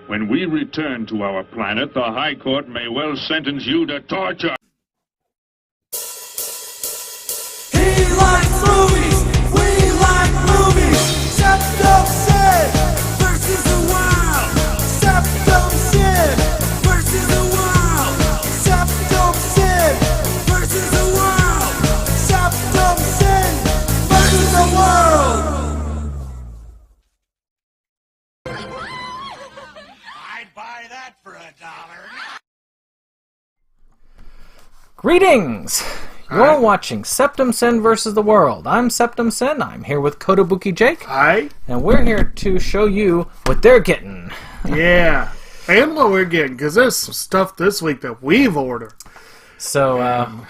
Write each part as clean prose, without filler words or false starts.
When we return to our planet, the High Court may well sentence you to torture. He likes movies, we like movies. SeptumSin versus the world. SeptumSin versus the world. SeptumSin versus the world. SeptumSin versus the world. I'd buy that for $1. Greetings! You're watching SeptumSin versus the World. I'm SeptumSin. I'm here with Kotobuki Jake. Hi. And we're here to show you what they're getting. Yeah. And what we're getting, because there's some stuff this week that we've ordered. So,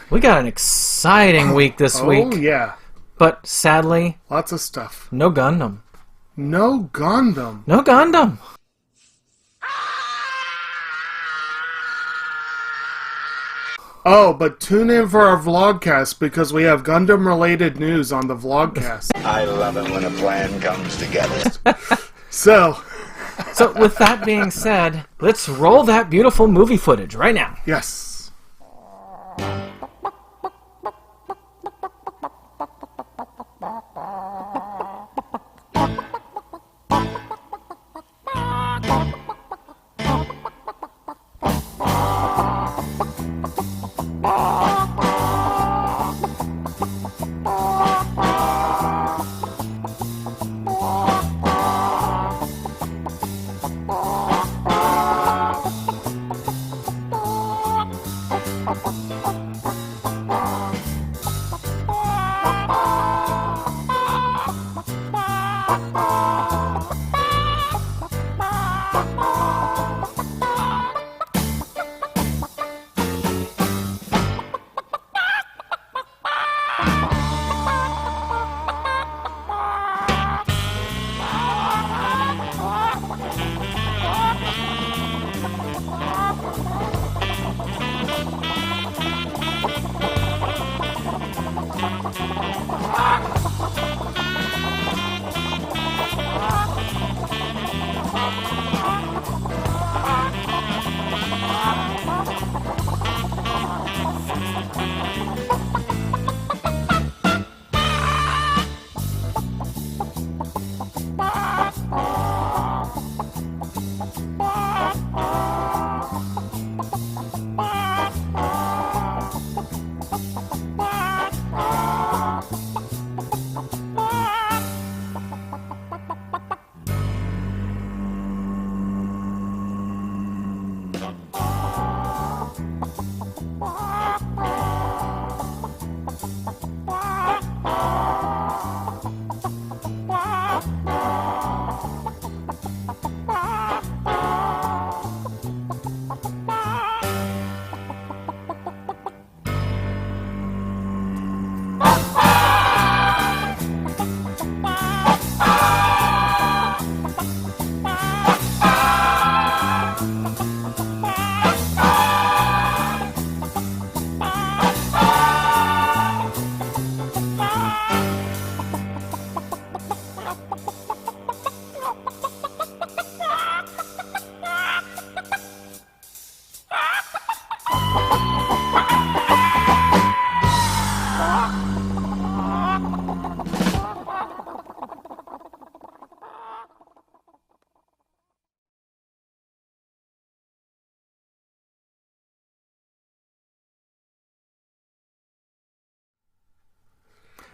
we got an exciting week this week. Oh, yeah. But sadly, Lots of stuff. no Gundam. No Gundam. No Gundam! Oh, but tune in for our vlogcast because we have Gundam-related news on the vlogcast. I love it when a plan comes together. So, With that being said, let's roll that beautiful movie footage right now. yes.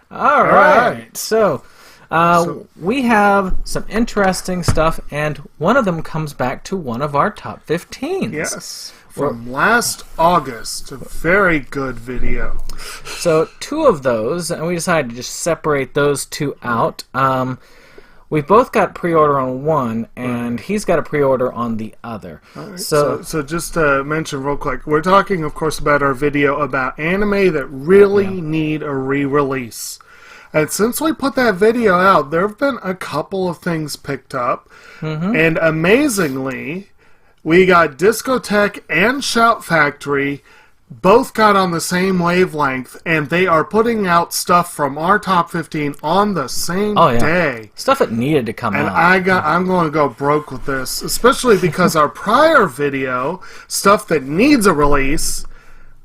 All right. So, we have some interesting stuff, and one of them comes back to one of our top 15s. Yes. From last August. A very good video. So, two of those, and we decided to just separate those two out. We've both got pre-order on one, and he's got a pre-order on the other. Right. So just to mention real quick, we're talking, of course, about our video about anime that really need a re-release. And since we put that video out, there have been a couple of things picked up. And amazingly, we got Discotheque and Shout Factory both got on the same wavelength, and they are putting out stuff from our top 15 on the same day. Stuff that needed to come and out. I'm going to go broke with this, especially because our prior video, stuff that needs a release,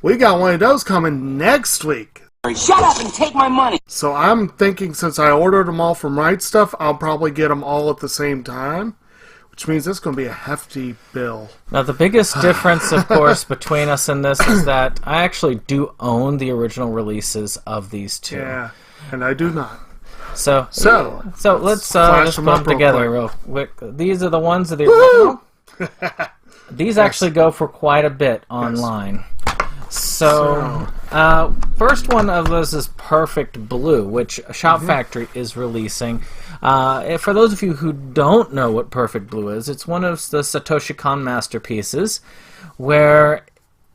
we got one of those coming next week. Shut up and take my money! So I'm thinking, since I ordered them all from Right Stuff, I'll probably get them all at the same time, which means it's going to be a hefty bill. Now, the biggest difference, of course, between us in this is that I actually do own the original releases of these two. Yeah, and I do not. So let's flash put them up them together real real quick. These are the ones of the original. These actually go for quite a bit online. So, first one of those is Perfect Blue, which Shout Factory is releasing. For those of you who don't know what Perfect Blue is, it's one of the Satoshi Kon masterpieces, where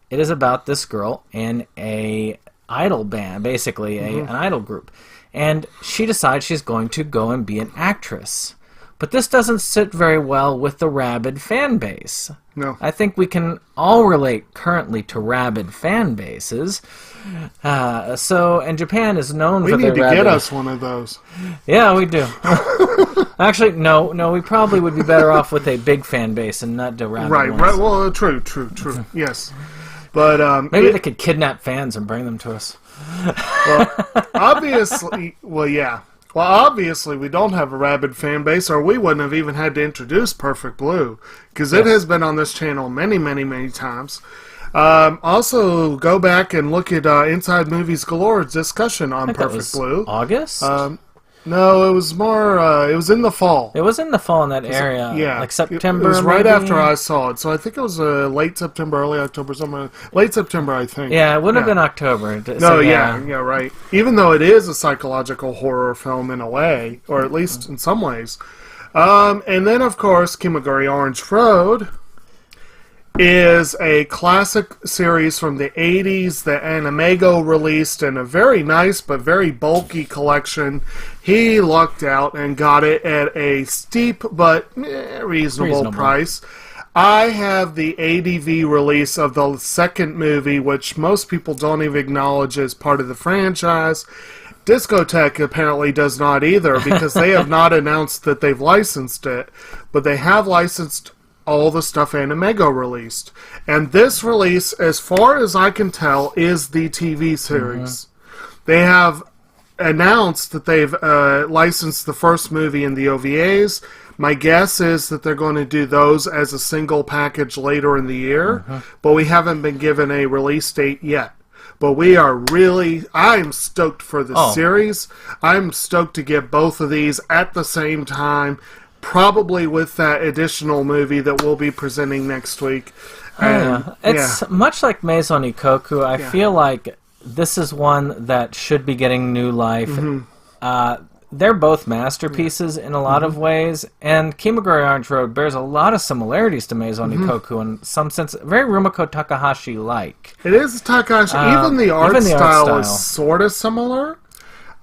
it is about this girl in a idol band, basically an idol group, and she decides she's going to go and be an actress. But this doesn't sit very well with the rabid fan base. No. I think we can all relate currently to rabid fan bases. And Japan is known for their rabid... We need to get us one of those. Yeah, we do. Actually, no, we probably would be better off with a big fan base and not the rabid ones. Right. Well, true. Yes. But maybe they could kidnap fans and bring them to us. Well, obviously, Well, obviously, we don't have a rabid fan base, or we wouldn't have even had to introduce Perfect Blue, because it has been on this channel many, many, many times. Also, go back and look at Inside Movies Galore's discussion on Perfect Blue. August? No, it was more, it was in the fall. It was in the fall in that area. Yeah. Like September, It was right maybe? after I saw it, so I think it was late September, early October, somewhere. Late September, I think. Yeah, it would have been October. No, yeah, right. Even though it is a psychological horror film in a way, or at least in some ways. And then, of course, Kimagure Orange Road is a classic series from the 80s that Animego released in a very nice but very bulky collection. He lucked out and got it at a steep but reasonable price. I have the ADV release of the second movie, which most people don't even acknowledge as part of the franchise. Discotheque apparently does not either, because they have not announced that they've licensed it, but they have licensed all the stuff Animego released. And this release, as far as I can tell, is the TV series. They have announced that they've licensed the first movie in the OVAs. My guess is that they're going to do those as a single package later in the year, but we haven't been given a release date yet. But we are I'm stoked for the series. I'm stoked to get both of these at the same time, probably with that additional movie that we'll be presenting next week. It's much like Maison Ikoku. I feel like this is one that should be getting new life. They're both masterpieces in a lot of ways, and Kimagure Orange Road bears a lot of similarities to Maison Ikoku in some sense, very Rumiko Takahashi-like. It is Takahashi. Even the art style is sort of similar.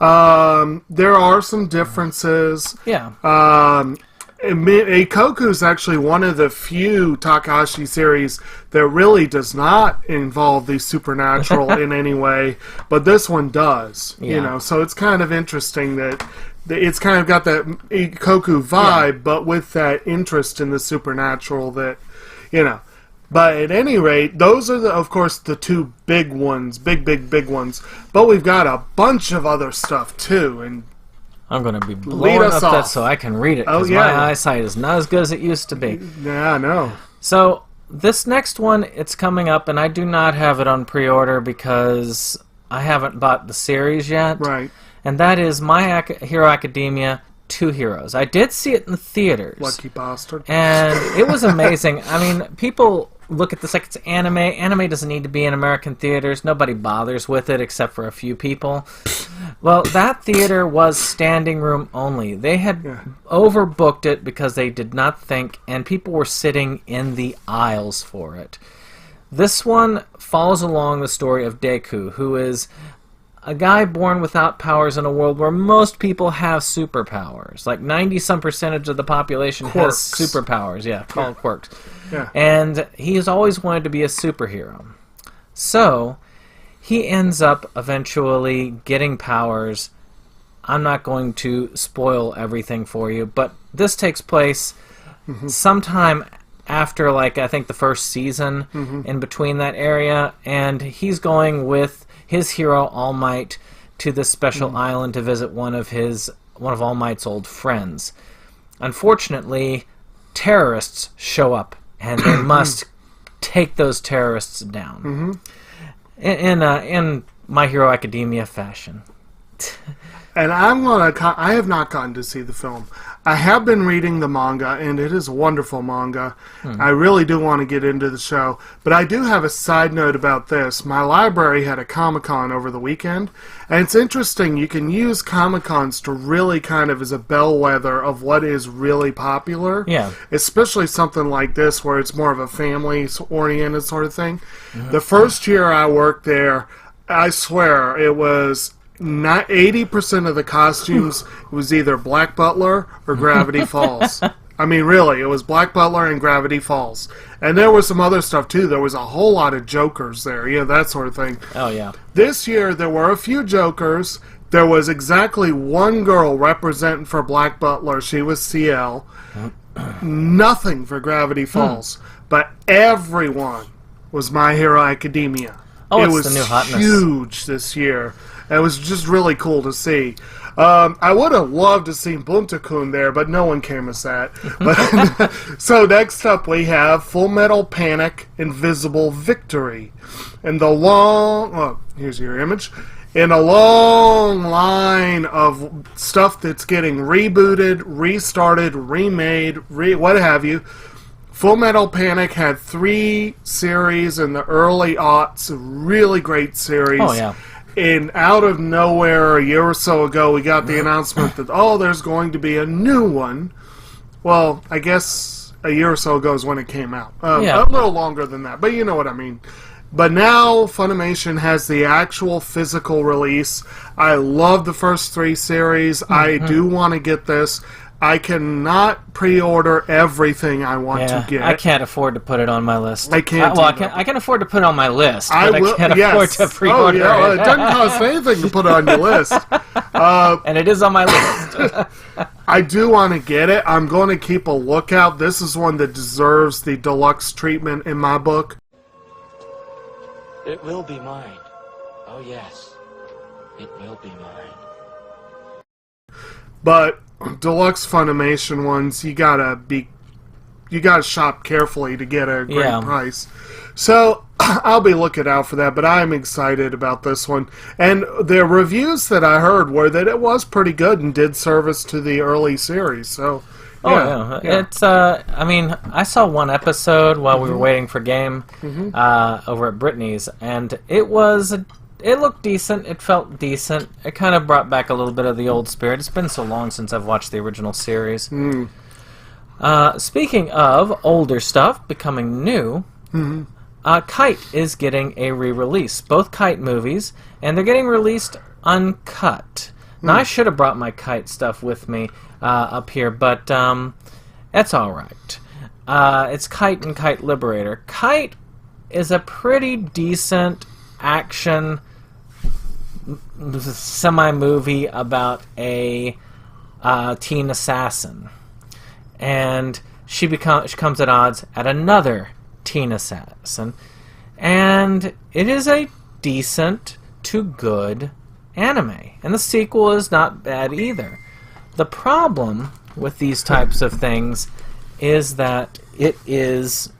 There are some differences. Yeah. Ikoku is actually one of the few Takahashi series that really does not involve the supernatural in any way, but this one does. You know, so it's kind of interesting that it's kind of got that Ikoku vibe, but with that interest in the supernatural that, you know. But at any rate, those are, of course, the two big ones, big ones. But we've got a bunch of other stuff, too, and I'm going to be blowing up that so I can read it, because my eyesight is not as good as it used to be. Yeah, I know. So, this next one, it's coming up, and I do not have it on pre-order because I haven't bought the series yet. Right. And that is My Hero Academia 2 Heroes. I did see it in the theaters. Lucky bastard. And it was amazing. I mean, people look at this like it's anime. Anime doesn't need to be in American theaters. Nobody bothers with it except for a few people. Well, that theater was standing room only. They had overbooked it because they did not think, and people were sitting in the aisles for it. This one follows along the story of Deku, who is a guy born without powers in a world where most people have superpowers. Like 90-some% of the population has superpowers. Yeah, called quirks. Yeah. And he has always wanted to be a superhero. So he ends up eventually getting powers. I'm not going to spoil everything for you, but this takes place sometime after, like, I think the first season, in between that area, and he's going with his hero, All Might, to this special island to visit one of All Might's old friends. Unfortunately, terrorists show up, and they must take those terrorists down. In My Hero Academia fashion. And I have not gotten to see the film. I have been reading the manga, and it is a wonderful manga. I really do want to get into the show. But I do have a side note about this. My library had a Comic-Con over the weekend, and it's interesting. You can use Comic-Cons to really kind of as a bellwether of what is really popular. Yeah. Especially something like this where it's more of a family-oriented sort of thing. The first year I worked there, I swear, it was... Not 80% of the costumes was either Black Butler or Gravity Falls. I mean, really, it was Black Butler and Gravity Falls. And there was some other stuff, too. There was a whole lot of Jokers there, that sort of thing. Oh, yeah. This year, there were a few Jokers. There was exactly one girl representing for Black Butler. She was CL. Nothing for Gravity Falls. But everyone was My Hero Academia. Oh, it it's was the new hotness. Huge this year. It was just really cool to see. I would have loved to see Bunta-kun there, but no one came as that. So next up we have Full Metal Panic Invisible Victory. And here's your image. In a long line of stuff that's getting rebooted, restarted, remade, what have you. Full Metal Panic had 3 series in the early aughts, a really great series. Oh, yeah. And out of nowhere, a year or so ago, we got the announcement that, there's going to be a new one. Well, I guess a year or so ago is when it came out. A little longer than that, but you know what I mean. But now Funimation has the actual physical release. I love the first 3 series. I do want to get this. I cannot pre-order everything I want to get. I can't afford to put it on my list. I can't. I can afford to put it on my list, but I can't afford to pre-order it. Well, it doesn't cost anything to put it on your list. And it is on my list. I do want to get it. I'm going to keep a lookout. This is one that deserves the deluxe treatment in my book. It will be mine. Oh, yes. It will be mine. But deluxe Funimation ones, you gotta shop carefully to get a great price. So I'll be looking out for that, but I'm excited about this one. And the reviews that I heard were that it was pretty good and did service to the early series. So it's I mean, I saw one episode while we were waiting for game over at Brittany's, and it looked decent. It felt decent. It kind of brought back a little bit of the old spirit. It's been so long since I've watched the original series. Speaking of older stuff becoming new, Kite is getting a re-release. Both Kite movies, and they're getting released uncut. Now, I should have brought my Kite stuff with me up here, but that's all right. It's Kite and Kite Liberator. Kite is a pretty decent action semi-movie about a teen assassin, and she comes at odds at another teen assassin, and it is a decent to good anime, and the sequel is not bad either. The problem with these types of things is that it was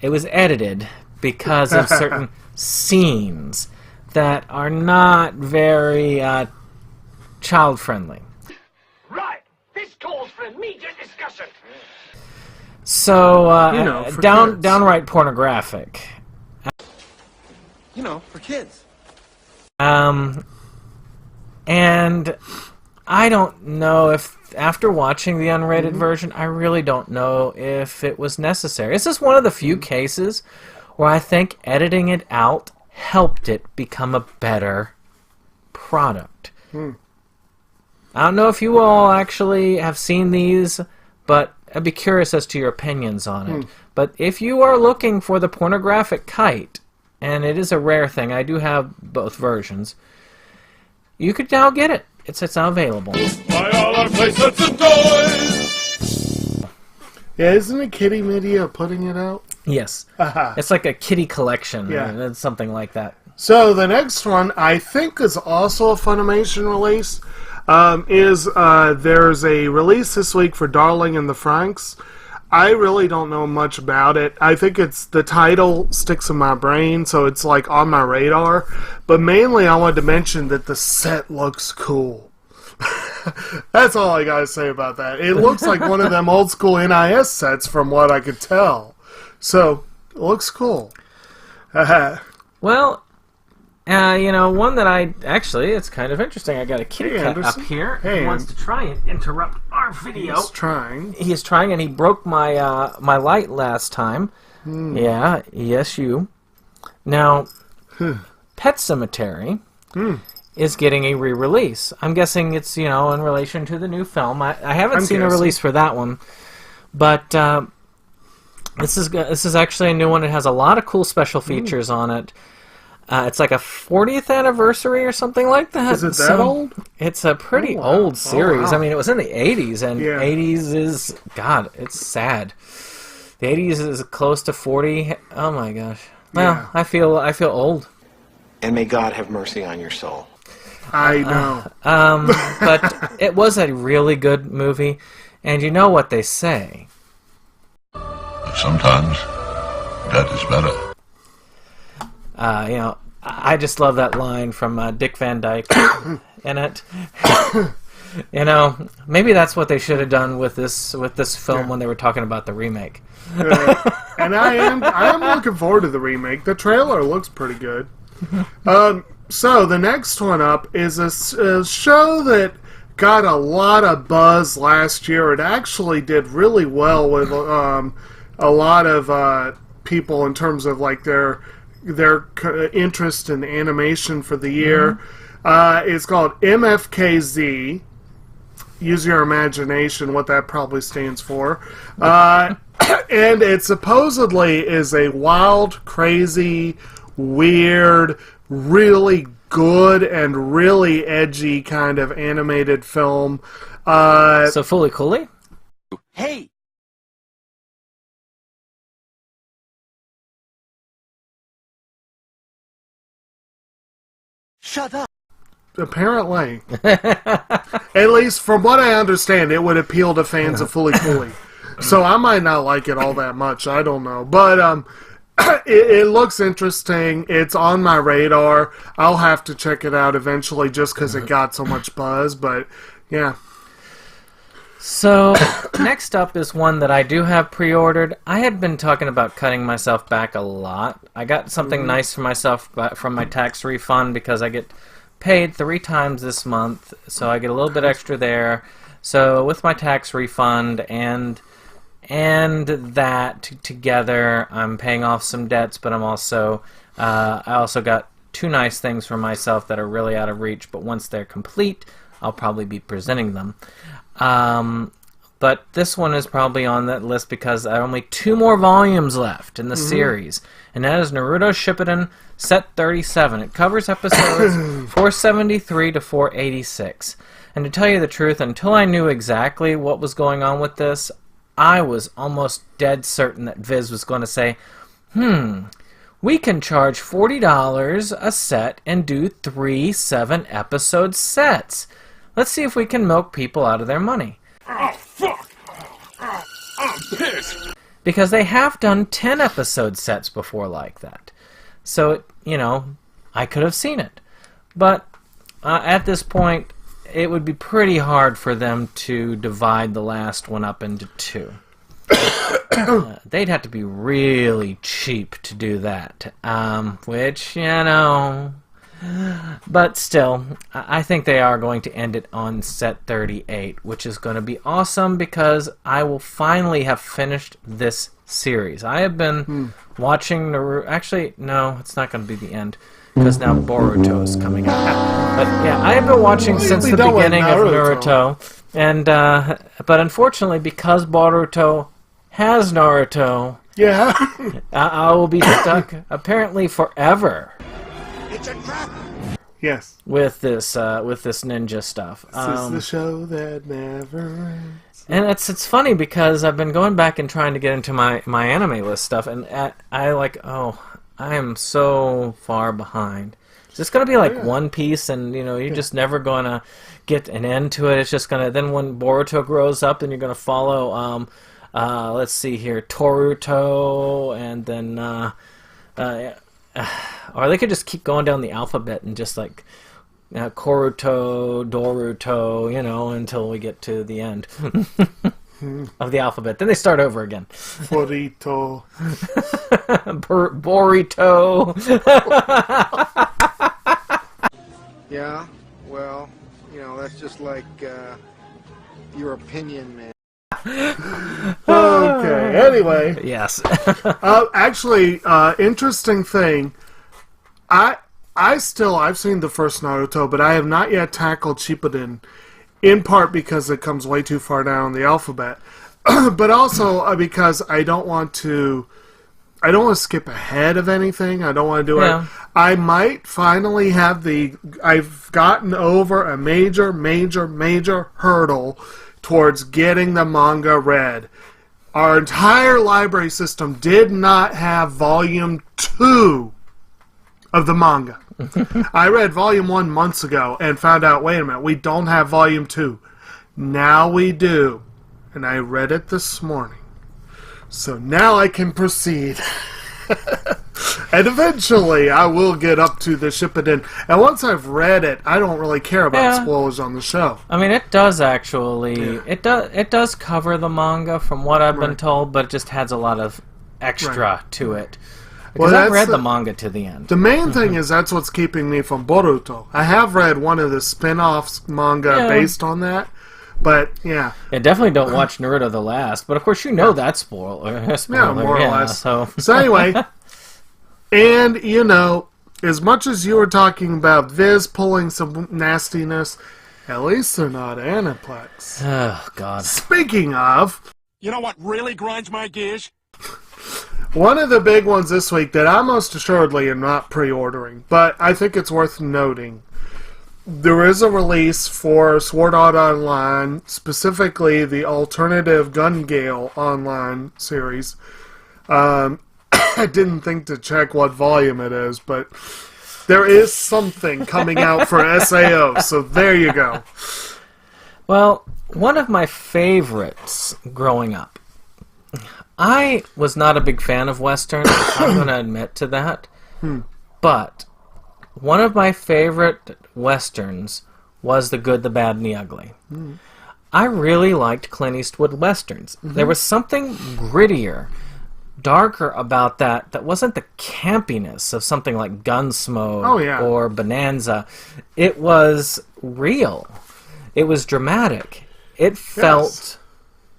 edited because of certain scenes that are not very child-friendly. Right. This calls for immediate discussion. So, for kids. downright pornographic. For kids. And I don't know if, after watching the unrated version, I really don't know if it was necessary. This is one of the few cases where I think editing it out helped it become a better product. I don't know if you all actually have seen these, but I'd be curious as to your opinions on it. But if you are looking for the pornographic kite, and it is a rare thing, I do have both versions, you could now get it. It's now available. Buy all our playsets and toys! Yeah, isn't it Kitty Media putting it out? Yes. Aha. It's like a kitty collection. Yeah. It's something like that. So the next one, I think, is also a Funimation release. There's a release this week for Darling and the Franxx. I really don't know much about it. I think it's the title sticks in my brain, so it's like on my radar. But mainly I wanted to mention that the set looks cool. That's all I gotta say about that. It looks like one of them old school NIS sets from what I could tell. So, it looks cool. Well, one that it's kind of interesting. I got a kitty cat up here. Hey, He wants to try and interrupt our video. He's trying. He is trying, and he broke my my light last time. Yeah, yes, you. Now, Pet Sematary is getting a re-release. I'm guessing it's, in relation to the new film. I haven't seen a release for that one, but this is actually a new one. It has a lot of cool special features on it. It's like a 40th anniversary or something like that. Is it that old? It's a pretty old series. wow. I mean, it was in the 80s, and 80s is, God, it's sad. The 80s is close to 40. Oh my gosh. Well, I feel old. And may God have mercy on your soul. I know. But it was a really good movie, and you know what they say. Sometimes that is better. I just love that line from Dick Van Dyke in it. Maybe that's what they should have done with this film when they were talking about the remake. And I am looking forward to the remake. The trailer looks pretty good. So the next one up is a show that got a lot of buzz last year. It actually did really well with a lot of people in terms of like their interest in animation for the year. It's called MFKZ. Use your imagination what that probably stands for. And it supposedly is a wild, crazy, weird, really good and really edgy kind of animated film. So fully coolly? Hey! Shut up! Apparently. At least from what I understand, it would appeal to fans of Fully Cooley. So I might not like it all that much. I don't know. But it looks interesting. It's on my radar. I'll have to check it out eventually just because it got so much buzz. But, yeah. So, next up is one that I do have pre-ordered. I had been talking about cutting myself back a lot. I got something nice for myself from my tax refund because I get paid 3 times this month, so I get a little bit extra there. So, with my tax refund and that together, I'm paying off some debts, but I'm also I also got 2 nice things for myself that are really out of reach, but once they're complete, I'll probably be presenting them. But this one is probably on that list because there are only 2 more volumes left in the series, and that is Naruto Shippuden Set 37. It covers episodes 473 to 486. And to tell you the truth, until I knew exactly what was going on with this, I was almost dead certain that Viz was going to say, we can charge $40 a set and do 3 7-episode sets. Let's see if we can milk people out of their money. Oh, fuck! I'm pissed! Because they have done 10-episode sets before like that. So, I could have seen it. But at this point, it would be pretty hard for them to divide the last one up into 2. They'd have to be really cheap to do that. Which, but still, I think they are going to end it on set 38, which is going to be awesome because I will finally have finished this series. I have been watching Naruto. Actually, no, it's not going to be the end because now Boruto is coming out. But yeah, I have been watching since the beginning of Naruto. And but unfortunately, because Boruto has Naruto, Yeah. I will be stuck apparently forever Yes. with this ninja stuff. This is the show that never ends. And it's funny because I've been going back and trying to get into my anime list stuff, and I am so far behind. Is this going to be like One Piece, and you're just never going to get an end to it? It's just going to, then when Boruto grows up, then you're going to follow, let's see here, Toruto, and then, or they could just keep going down the alphabet and just like, Koruto, Doruto, until we get to the end of the alphabet. Then they start over again. Burrito. Burrito. Yeah, well, that's just like your opinion, man. Okay, anyway. Yes. Actually, interesting thing. I've seen the first Naruto, but I have not yet tackled Shippuden, in part because it comes way too far down the alphabet, but also because I don't want to skip ahead of anything. I don't want to do it. I might finally have I've gotten over a major hurdle towards getting the manga read. Our entire library system did not have volume 2 of the manga. I read volume 1 months ago and found out, wait a minute, we don't have volume 2. Now we do. And I read it this morning. So now I can proceed. And eventually I will get up to the Shippuden. And once I've read it, I don't really care about spoilers on the show. I mean, it does actually. It does cover the manga from what I've been told, but it just adds a lot of extra to it. Because I've read the manga to the end. The main thing is that's what's keeping me from Boruto. I have read one of the spin-offs manga based on that, but yeah. Yeah, definitely don't watch Naruto the Last, but of course that's spoiler. Yeah, more or less. So anyway, and as much as you were talking about Viz pulling some nastiness, at least they're not Aniplex. Oh, God. Speaking of... You know what really grinds my gears? One of the big ones this week that I most assuredly am not pre-ordering, but I think it's worth noting. There is a release for Sword Art Online, specifically the alternative Gungail online series. I didn't think to check what volume it is, but there is something coming out for SAO, so there you go. Well, one of my favorites growing up. I was not a big fan of Westerns, I'm going to admit to that. But one of my favorite Westerns was The Good, the Bad, and the Ugly. I really liked Clint Eastwood Westerns. There was something grittier, darker about that wasn't the campiness of something like Gunsmoke or Bonanza. It was real. It was dramatic. It felt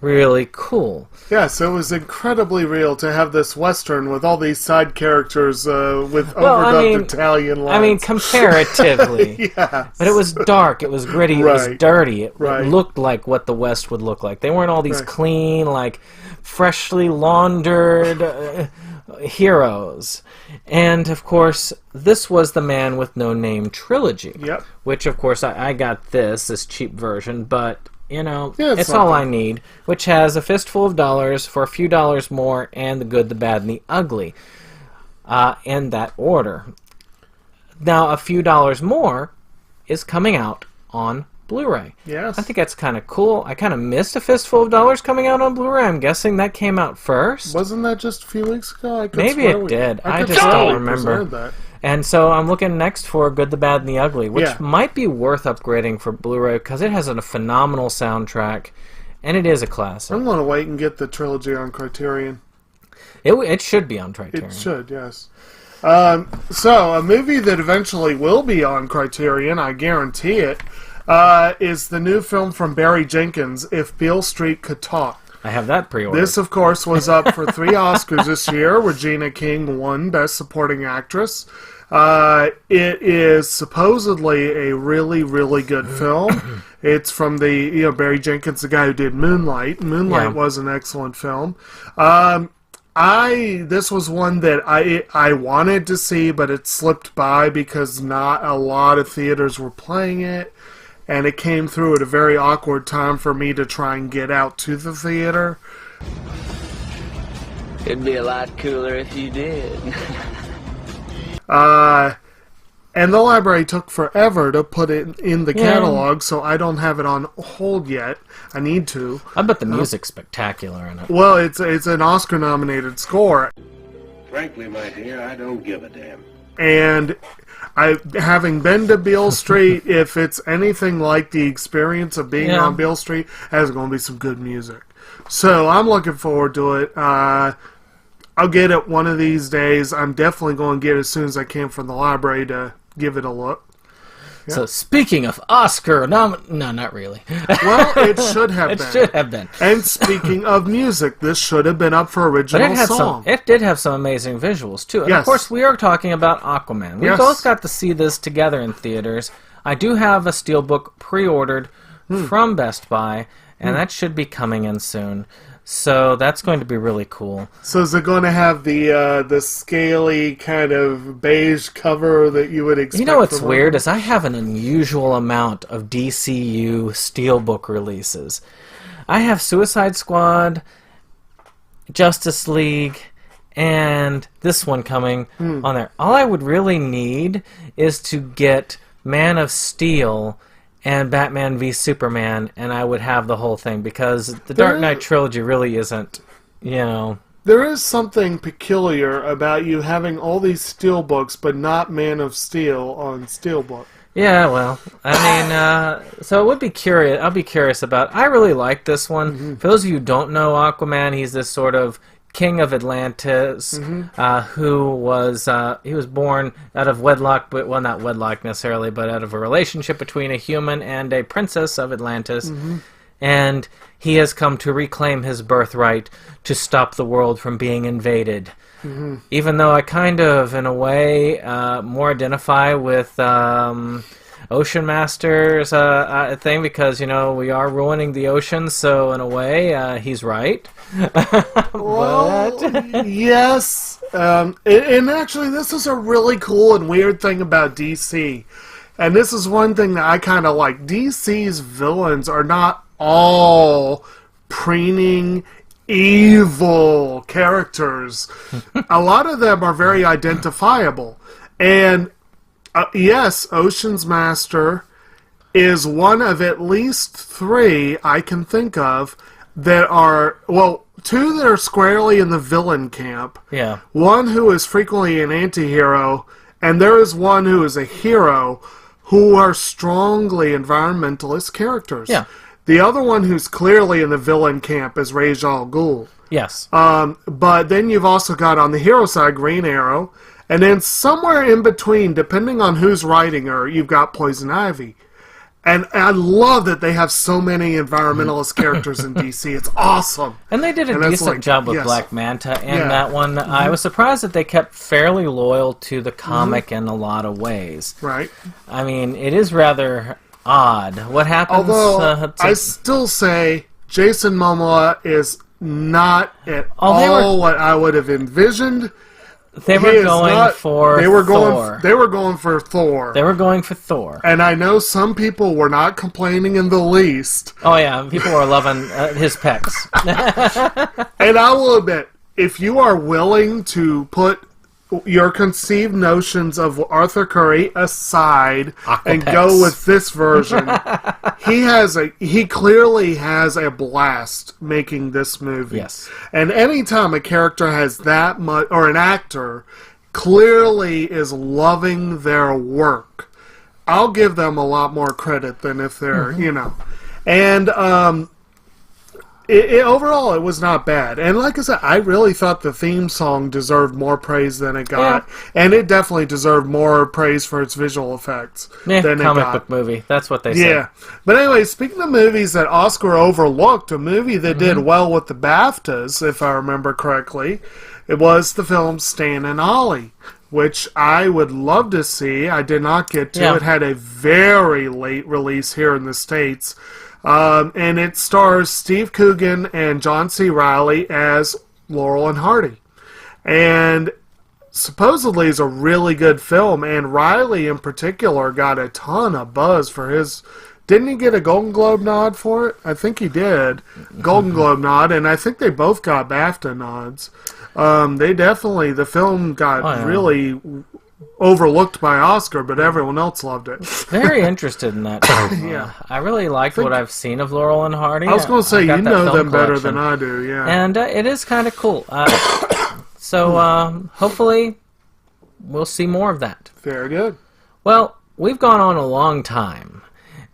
really cool. Yes, it was incredibly real to have this Western with all these side characters with overdubbed Italian lines. I mean, comparatively. Yes. But it was dark, it was gritty, it was dirty. It looked like what the West would look like. They weren't all these clean, like, freshly laundered heroes. And, of course, this was the Man with No Name trilogy. Yep. Which, of course, I got this cheap version, but... it's all I need, which has a fistful of dollars for a few dollars more and The Good, the Bad, and the Ugly in that order. Now, a few dollars more is coming out on Blu-ray. Yes. I think that's kind of cool. I kind of missed a fistful of dollars coming out on Blu-ray. I'm guessing that came out first. Wasn't that just a few weeks ago? Maybe it did. I just don't remember. And so I'm looking next for Good, the Bad, and the Ugly, which might be worth upgrading for Blu-ray because it has a phenomenal soundtrack, and it is a classic. I'm going to wait and get the trilogy on Criterion. It should be on Criterion. It should, yes. So, a movie that eventually will be on Criterion, I guarantee it, is the new film from Barry Jenkins, If Beale Street Could Talk. I have that pre-ordered. This, of course, was up for 3 Oscars this year. Regina King won Best Supporting Actress. It is supposedly a really, really good film. It's from the Barry Jenkins, the guy who did Moonlight. Moonlight was an excellent film. This was one that I wanted to see, but it slipped by because not a lot of theaters were playing it, and it came through at a very awkward time for me to try and get out to the theater. It'd be a lot cooler if you did. And the library took forever to put it in the catalog, so I don't have it on hold yet. I need to. I bet the music's spectacular in it. Well, it's an Oscar-nominated score. Frankly, my dear, I don't give a damn. And having been to Beale Street, if it's anything like the experience of being on Beale Street, there's going to be some good music. So I'm looking forward to it. I'll get it one of these days. I'm definitely going to get it as soon as I can from the library to give it a look. Yeah. So speaking of Oscar, no, not really. Well, it should have been. It should have been. And speaking of music, this should have been up for original song. It did have some amazing visuals, too. And of course, we are talking about Aquaman. We both got to see this together in theaters. I do have a steelbook pre-ordered from Best Buy, and that should be coming in soon. So that's going to be really cool. So is it going to have the scaly kind of beige cover that you would expect? You know what's weird is I have an unusual amount of DCU steelbook releases. I have Suicide Squad, Justice League, and this one coming on there. All I would really need is to get Man of Steel and Batman v Superman, and I would have the whole thing, because the Dark Knight trilogy really isn't, There is something peculiar about you having all these steelbooks, but not Man of Steel on steelbook. Yeah, well, I mean, so it would be curious. I'll be curious about. I really like this one. For those of you who don't know Aquaman, he's this sort of king of Atlantis, who was he was born out of wedlock, but well, not wedlock necessarily, but out of a relationship between a human and a princess of Atlantis, and he has come to reclaim his birthright to stop the world from being invaded. Even though I kind of, in a way, more identify with Ocean Master's thing, because we are ruining the ocean, so in a way, he's right. Well, yes. And actually, this is a really cool and weird thing about DC. And this is one thing that I kind of like. DC's villains are not all preening, evil characters. A lot of them are very identifiable. And yes, Ocean's Master is one of at least 3 I can think of that are, well, 2 that are squarely in the villain camp. Yeah. 1 who is frequently an anti-hero, and there is 1 who is a hero, who are strongly environmentalist characters. Yeah. The other one who's clearly in the villain camp is Ra's al Ghul. Yes. But then you've also got on the hero side Green Arrow, and then somewhere in between, depending on who's writing her, you've got Poison Ivy. And I love that they have so many environmentalist characters in DC. It's awesome. And they did a decent job with Black Manta and that one. I was surprised that they kept fairly loyal to the comic in a lot of ways. Right. I mean, it is rather odd. What happens? Although, I still say Jason Momoa is not at all what I would have envisioned. They were going for Thor. They were going for Thor. They were going for Thor. And I know some people were not complaining in the least. Oh, yeah. People were loving his pecs. And I will admit, if you are willing to put your conceived notions of Arthur Curry aside and go with this version, he clearly has a blast making this movie. Yes. And anytime a character has that much, or an actor clearly is loving their work, I'll give them a lot more credit than if they're, And overall, it was not bad. And like I said, I really thought the theme song deserved more praise than it got. And it definitely deserved more praise for its visual effects than it got. Comic book movie. That's what they said. Yeah. But anyway, speaking of movies that Oscar overlooked, a movie that did well with the BAFTAs, if I remember correctly, it was the film Stan and Ollie, which I would love to see. I did not get to. It had a very late release here in the States. And it stars Steve Coogan and John C. Reilly as Laurel and Hardy. And supposedly is a really good film, and Reilly in particular got a ton of buzz for his... Didn't he get a Golden Globe nod for it? I think he did. Golden Globe nod, and I think they both got BAFTA nods. They definitely... The film got really... overlooked by Oscar, but everyone else loved it. Very interested in that. I really like what I've seen of Laurel and Hardy. I was going to say, you know them better collection. than I do, yeah. And it is kind of cool. So hopefully we'll see more of that. Very good. Well, we've gone on a long time.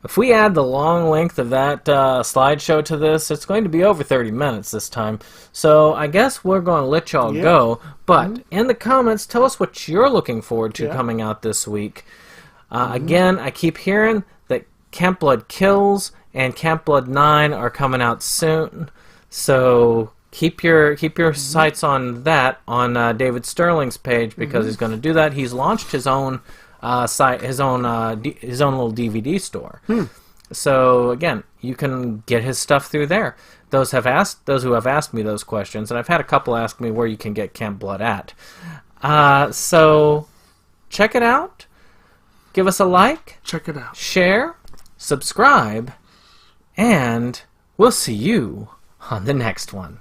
If we add the long length of that slideshow to this, it's going to be over 30 minutes this time. So I guess we're going to let y'all go. But in the comments, tell us what you're looking forward to coming out this week. Again, I keep hearing that Camp Blood Kills and Camp Blood 9 are coming out soon. So keep your sights on that on David Sterling's page, because he's going to do that. He's launched his own site, his own little DVD store. So again, you can get his stuff through there. Those who have asked me those questions, and I've had a couple ask me where you can get Camp Blood at. So check it out. Give us a like. Check it out. Share. Subscribe. And we'll see you on the next one.